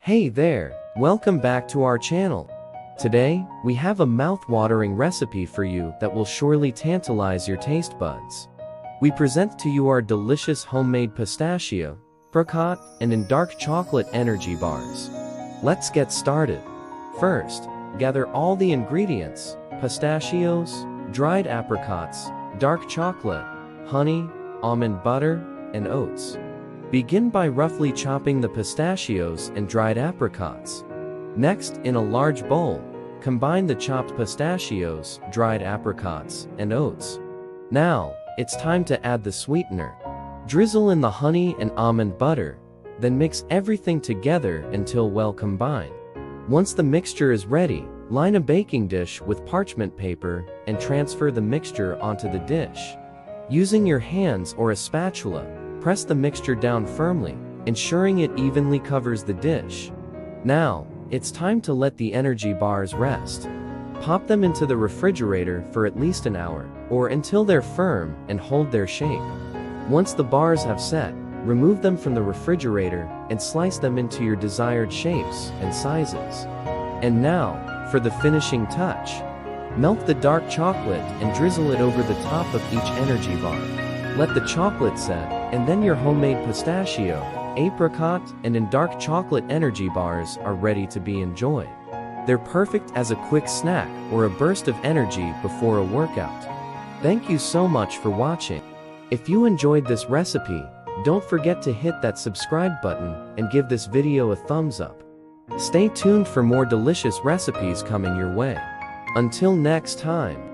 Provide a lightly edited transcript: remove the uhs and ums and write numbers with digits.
Hey there, welcome back to our channel. Today, we have a mouth-watering recipe for you that will surely tantalize your taste buds. We present to you our delicious homemade pistachio, apricot, and in dark chocolate energy bars. Let's get started. First, gather all the ingredients: pistachios, dried apricots, dark chocolate, honey, almond butter, and oats. Begin by roughly chopping the pistachios and dried apricots. Next, in a large bowl, combine the chopped pistachios, dried apricots, and oats. Now, it's time to add the sweetener. Drizzle in the honey and almond butter, then mix everything together until well combined. Once the mixture is ready, line a baking dish with parchment paper and transfer the mixture onto the dish. Using your hands or a spatula, press the mixture down firmly, ensuring it evenly covers the dish. Now, it's time to let the energy bars rest. Pop them into the refrigerator for at least an hour, or until they're firm and hold their shape. Once the bars have set, remove them from the refrigerator and slice them into your desired shapes and sizes. And now, for the finishing touch. Melt the dark chocolate and drizzle it over the top of each energy bar. Let the chocolate set, and then your homemade pistachio, apricot, and in dark chocolate energy bars are ready to be enjoyed. They're perfect as a quick snack or a burst of energy before a workout. Thank you so much for watching. If you enjoyed this recipe, don't forget to hit that subscribe button and give this video a thumbs up. Stay tuned for more delicious recipes coming your way. Until next time.